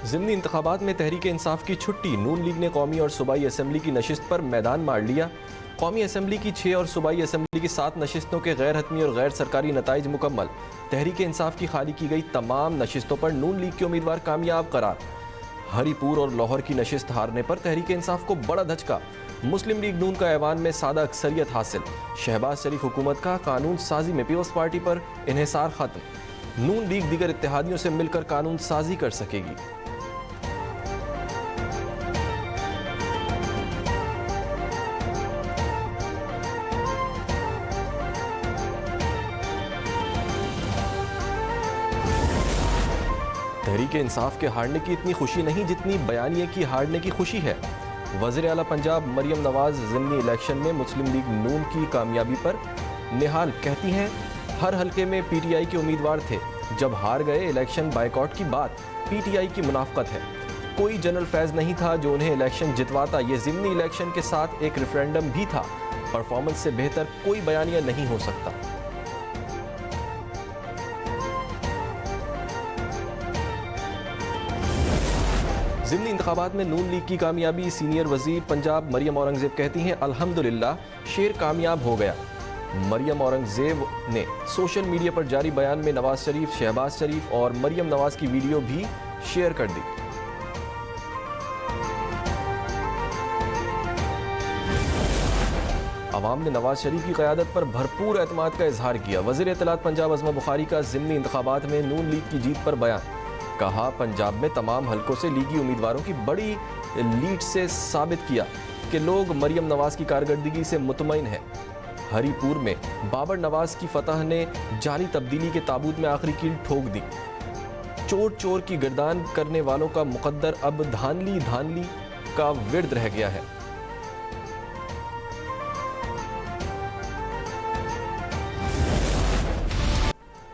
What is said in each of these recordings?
ज़िमनी इंतखाबात में तहरीक इंसाफ की छुट्टी। नून लीग ने कौमी और सूबाई असम्बली की नशिस्त पर मैदान मार लिया। कौमी असम्बली की 6 और सूबाई असम्बली की 7 नशिस्तों के गैर हतमी और गैर सरकारी नताइज मुकम्मल। तहरीक इंसाफ की खाली की गई तमाम नशिस्तों पर नून लीग के उम्मीदवार कामयाब करार। हरीपुर और लाहौर की नशिस्त हारने पर तहरीक इंसाफ को बड़ा धचका। मुस्लिम लीग नून का ऐवान में सादा अक्सरियत हासिल। शहबाज शरीफ हुकूमत का कानून साजी में पीपल्स पार्टी पर इन्हिसार खत्म। नून लीग दीगर इत्तेहादियों से मिलकर कानून साजी कर सकेगी। तहरीक इंसाफ के हारने की इतनी खुशी नहीं जितनी बयानिए की हारने की खुशी है। वज़ीर आला पंजाब मरियम नवाज ज़िमनी इलेक्शन में मुस्लिम लीग नून की कामयाबी पर निहाल कहती हैं, हर हलके में पीटीआई के उम्मीदवार थे, जब हार गए इलेक्शन बायकॉट की बात पीटीआई की मुनाफकत है। कोई जनरल फैज़ नहीं था जो उन्हें इलेक्शन जितवाता। ये ज़िमनी इलेक्शन के साथ एक रेफरेंडम भी था। परफॉर्मेंस से बेहतर कोई बयानिया नहीं हो सकता। ज़िमनी इंतखाबात में नून लीग की कामयाबी। सीनियर वज़ीर पंजाब मरियम औरंगज़ेब कहती हैं, अल्हम्दुलिल्लाह शेर कामयाब हो गया। मरियम औरंगज़ेब ने सोशल मीडिया पर जारी बयान में नवाज शरीफ, शहबाज शरीफ और मरियम नवाज की वीडियो भी शेयर कर दी। अवाम ने नवाज शरीफ की क़यादत पर भरपूर एतमाद का इजहार किया। वज़ीर इत्तलात पंजाब अज़मा बुखारी का ज़िमनी इंतखाबात में नून लीग की जीत पर बयान। कहा, पंजाब में तमाम हलकों से लीगी उम्मीदवारों की बड़ी लीड से साबित किया कि लोग मरियम नवाज की कारकर्दगी से मुतमईन हैं। हरीपुर में बाबर नवाज की फतह ने जारी तब्दीली के ताबूत में आखिरी कील ठोक दी। चोर चोर की गर्दान करने वालों का मुकद्दर अब धानली धानली का विर्द रह गया है।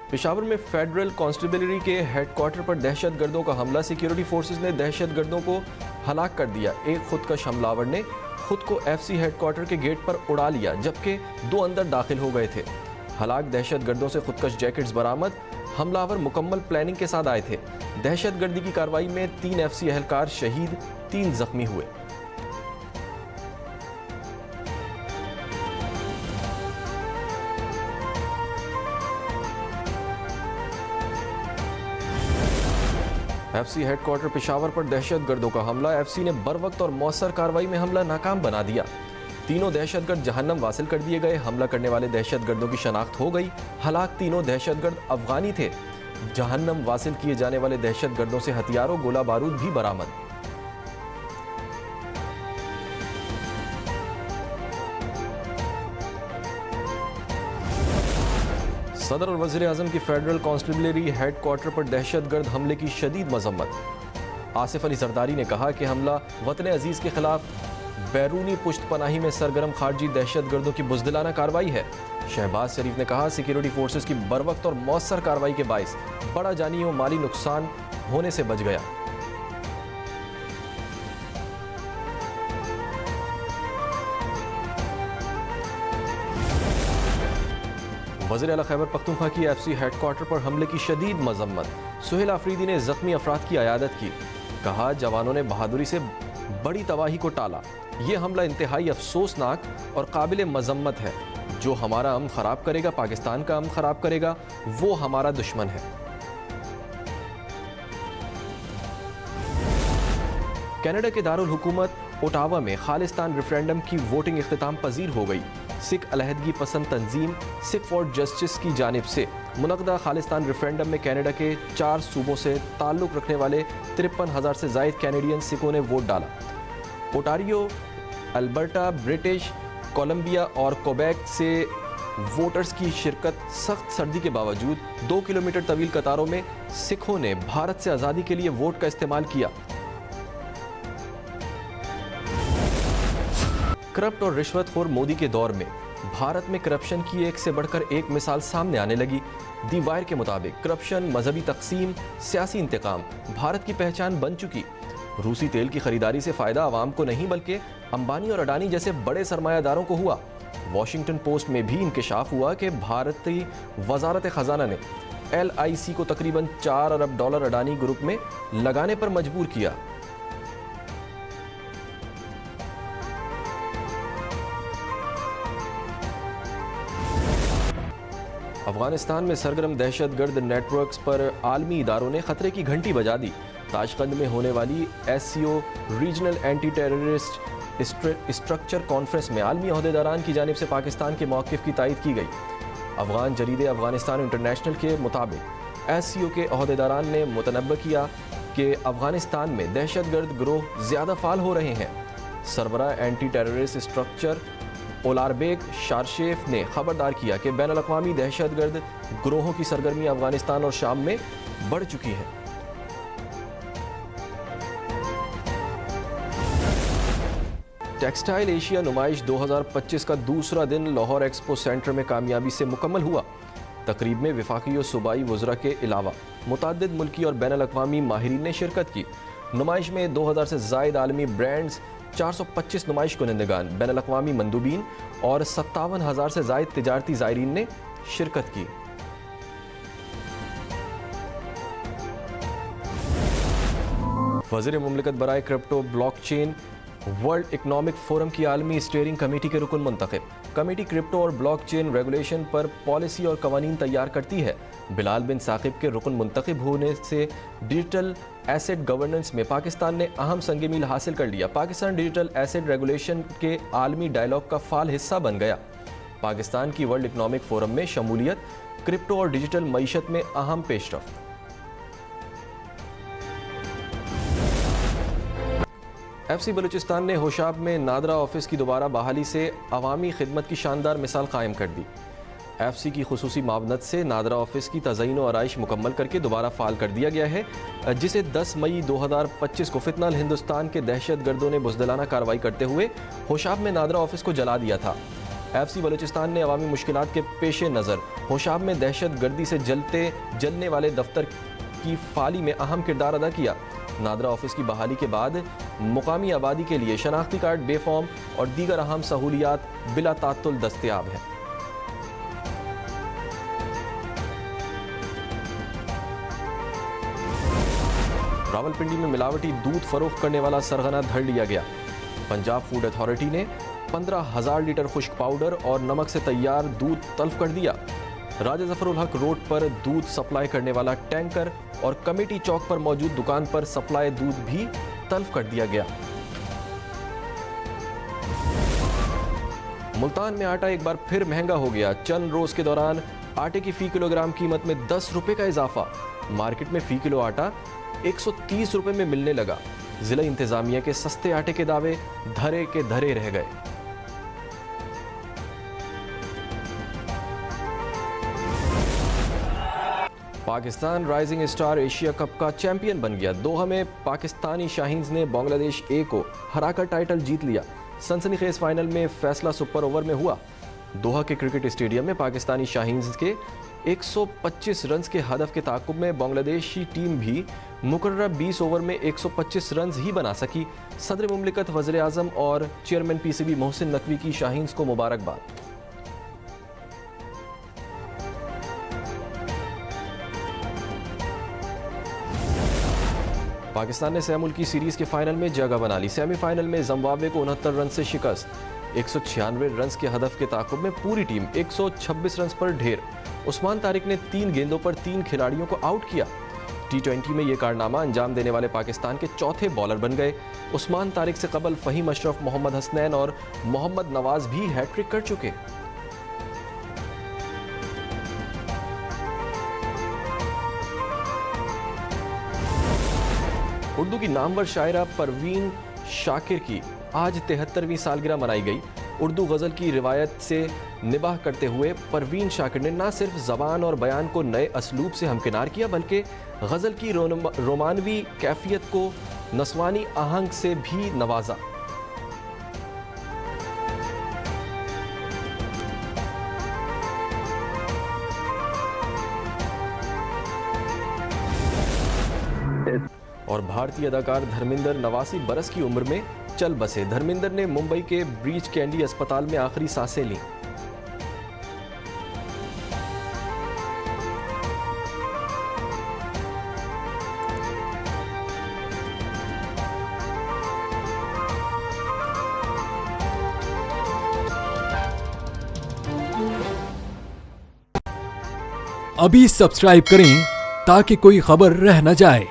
पेशावर में फेडरल कांस्टेबलरी के हेडक्वार्टर पर दहशतगर्दों का हमला। सिक्योरिटी फोर्सेस ने दहशतगर्दों को हलाक कर दिया। एक खुदकश हमलावर ने खुद को एफसी हेडक्वार्टर के गेट पर उड़ा लिया, जबकि 2 अंदर दाखिल हो गए थे। हलाक दहशतगर्दों से खुदकश जैकेट्स बरामद। हमलावर मुकम्मल प्लानिंग के साथ आए थे। दहशतगर्दी की कार्रवाई में 3 एफसी एहलकार शहीद, 3 जख्मी हुए। एफसी हेडक्वार्टर पेशावर पर दहशतगर्दों का हमला। एफसी ने बर वक्त और मौसर कार्रवाई में हमला नाकाम बना दिया। तीनों दहशतगर्द जहन्नम वासिल कर दिए गए। हमला करने वाले दहशतगर्दों की शनाख्त हो गई। हलाक तीनों दहशतगर्द अफगानी थे। जहन्नम वासिल किए जाने वाले दहशतगर्दों से हथियारों, गोला बारूद भी बरामद। सदर और वज़ीर आज़म की फेडरल कांस्टेबलरी हेडक्वार्टर पर दहशतगर्द हमले की शदीद मजम्मत। आसिफ अली जरदारी ने कहा कि हमला वतन अजीज़ के खिलाफ बैरूनी पुश्त पनाही में सरगर्म खारजी दहशतगर्दों की बुज़दिलाना कार्रवाई है। शहबाज शरीफ ने कहा, सिक्योरिटी फोर्सेस की बरवक्त और मौसर कार्रवाई के बाइस बड़ा जानी और माली नुकसान होने से बच गया। वज़ीर आला खैबर पख्तूनख्वा की एफसी हेडक्वार्टर पर हमले की शदीद मजम्मत। सुहेल आफरीदी ने जख्मी अफराद की अयादत की। कहा, जवानों ने बहादुरी से बड़ी तबाही को टाला। ये हमला इंतहाई अफसोसनाक और काबिल मजम्मत है। जो हमारा अमन ख़राब करेगा, पाकिस्तान का अमन ख़राब करेगा, वो हमारा दुश्मन है। कनाडा के दारुल हुकूमत ओटावा में खालिस्तान रेफरेंडम की वोटिंग इख्तिताम पजीर हो गई। सिख अलहदगी पसंद तंजीम सिख फॉर जस्टिस की जानिब से मुनक़दा खालिस्तान रेफरेंडम में कनाडा के 4 सूबों से ताल्लुक़ रखने वाले 53,000 से ज़ायद कैनेडियन सिखों ने वोट डाला। ओटारियो, अल्बर्टा, ब्रिटिश कोलंबिया और क्वेबेक से वोटर्स की शिरकत। सख्त सर्दी के बावजूद 2 किलोमीटर तवील कतारों में सिखों ने भारत से आज़ादी के लिए वोट का इस्तेमाल किया। करप्ट और रिश्वतखोर मोदी के दौर में भारत में करप्शन की एक से बढ़कर एक मिसाल सामने आने लगी। दी वायर के मुताबिक करप्शन, मजहबी तकसीम, सियासी इंतकाम भारत की पहचान बन चुकी। रूसी तेल की खरीदारी से फ़ायदा आवाम को नहीं बल्कि अंबानी और अडानी जैसे बड़े सरमायादारों को हुआ। वॉशिंगटन पोस्ट में भी इंकशाफ हुआ कि भारतीय वजारत खजाना ने LIC को तकरीबन $4 अरब अडानी ग्रुप में लगाने पर मजबूर किया। अफगानिस्तान में सरगर्म दहशतगर्द नेटवर्क्स पर आलमी इदारों ने खतरे की घंटी बजा दी। ताशकंद में होने वाली SCO regional anti terrorist structure conference में आलमी अहदेदारान की जानिब से पाकिस्तान के मौक़िफ़ की तायीद की गई। अफगान जरीदे अफगानिस्तान इंटरनेशनल के मुताबिक SCO के अहदेदारान ने मुतनब्बा किया कि अफगानिस्तान में दहशतगर्द गिरोह ज़्यादा फाल हो रहे हैं। सरबरा एंटी टेररिस्ट स्ट्रक्चर ओलारबेग शारशेफ ने खबरदार किया कि बैनुल-अक़वामी दहशतगर्द गिरोहों की सरगर्मी अफगानिस्तान और शाम में बढ़ चुकी है। टेक्सटाइल एशिया नुमाइश 2025 का दूसरा दिन लाहौर एक्सपो सेंटर में कामयाबी से मुकम्मल हुआ। तकरीब में वफाकी और सूबाई वज़रा के अलावा मुतअद्दिद मुल्की और बैनुल-अक़वामी माहिरीन ने शिरकत की। नुमाइश में 2000 से ज़ायद आलमी ब्रांड्स, 425 नुमाइश कुनंदगान, बैनुल-अक़वामी मंदूबीन और 57,000 से ज़ायद तिजारती ज़ायरीन ने शिरकत की। वज़ीर मुमलिकत बराए crypto blockchain world economic forum की आलमी स्टीयरिंग कमेटी के रुकन मुंतखब। कमेटी क्रिप्टो और ब्लॉकचेन रेगुलेशन पर पॉलिसी और कवानीन तैयार करती है। बिलाल बिन साकिब के रुकन मुंतखब होने से डिजिटल एसेट गवर्नेंस में पाकिस्तान ने अहम संग मील हासिल कर लिया। पाकिस्तान डिजिटल एसेट रेगुलेशन के आलमी डायलॉग का फाल हिस्सा बन गया। पाकिस्तान की वर्ल्ड इकनॉमिक फोरम में शमूलियत क्रिप्टो और डिजिटल मईशत में अहम पेशरफ्त। FC बलूचिस्तान ने होशाब में नादरा ऑफिस की दोबारा बहाली से अवामी खिदमत की शानदार मिसाल कायम कर दी। FC की खुसूसी मावनत से नादरा ऑफिस की तज़यीन और आराइश मुकम्मल करके दोबारा फाल कर दिया गया है, जिसे 10 मई 2025 को फितनल हिंदुस्तान के दहशत गर्दों ने बुज़दिलाना कार्रवाई करते हुए होशाब में नादरा ऑफिस को जला दिया था। FC बलूचिस्तान ने अवामी मुश्किलात के पेश नज़र होशाब में दहशत गर्दी से जलने वाले दफ्तर की फाली में अहम किरदार अदा किया। नादरा ऑफिस की बहाली के बाद मुकामी आबादी के लिए शनाख्ती कार्ड, बेफॉर्म और दीगर अहम सहूलियात बिला तात्तुल दस्तयाब है। रावलपिंडी में मिलावटी दूध फरोख्त करने वाला सरगना धर लिया गया। पंजाब फूड अथॉरिटी ने 15,000 लीटर खुश्क पाउडर और नमक से तैयार दूध तल्फ कर दिया। राजा जफरुल हक रोड पर दूध सप्लाई करने वाला टैंकर और कमेटी चौक पर मौजूद दुकान पर सप्लाई दूध भी तल्फ कर दिया गया। मुल्तान में आटा एक बार फिर महंगा हो गया। चंद रोज के दौरान आटे की फी किलोग्राम कीमत में 10 रुपए का इजाफा। मार्केट में फी किलो आटा 130 रुपए में मिलने लगा। जिला इंतजामिया के सस्ते आटे के दावे धरे के धरे रह गए। Pakistan rising star Asia cup का चैंपियन बन गया। दोहा में पाकिस्तानी शाहीन्स ने बांग्लादेश ए को हराकर टाइटल जीत लिया। सनसनीखेज फाइनल में फैसला सुपर ओवर में हुआ। दोहा के क्रिकेट स्टेडियम में पाकिस्तानी शाहीन्स के 125 रन के हदफ के ताक़ुब में बांग्लादेशी टीम भी मुकर्रर 20 ओवर में 125 रन ही बना सकी। सदर मुमलिकत, वज़ीर आज़म और चेयरमैन PCB मोहसिन नकवी की शाहीन्स को मुबारकबाद। पाकिस्तान ने सह मुल्की सीरीज के फाइनल में जगह बना ली। सेमीफाइनल में जिम्बाब्वे को 69 रन से शिकस्त। 196 रन के हदफ के ताक़ुब में पूरी टीम 126 रन पर ढेर। उस्मान तारिक ने 3 गेंदों पर 3 खिलाड़ियों को आउट किया। T20 में यह कारनामा अंजाम देने वाले पाकिस्तान के चौथे बॉलर बन गए। उस्मान तारिक से कबल फ़हीम अशरफ, मोहम्मद हसनैन और मोहम्मद नवाज भी हैट्रिक कर चुके। उर्दू की नामवर शायरा परवीन शाकिर की आज 73वीं सालगिरह मनाई गई। उर्दू गज़ल की रिवायत से निबाह करते हुए परवीन शाकिर ने न सिर्फ ज़बान और बयान को नए असलूब से हमकिनार किया, बल्कि गज़ल की रोमानवी कैफियत को नस्वानी आहंग से भी नवाजा। और भारतीय अदाकार धर्मेंद्र 89 बरस की उम्र में चल बसे। धर्मेंद्र ने मुंबई के ब्रीच कैंडी अस्पताल में आखिरी सांसें लीं। अभी सब्सक्राइब करें ताकि कोई खबर रह न जाए।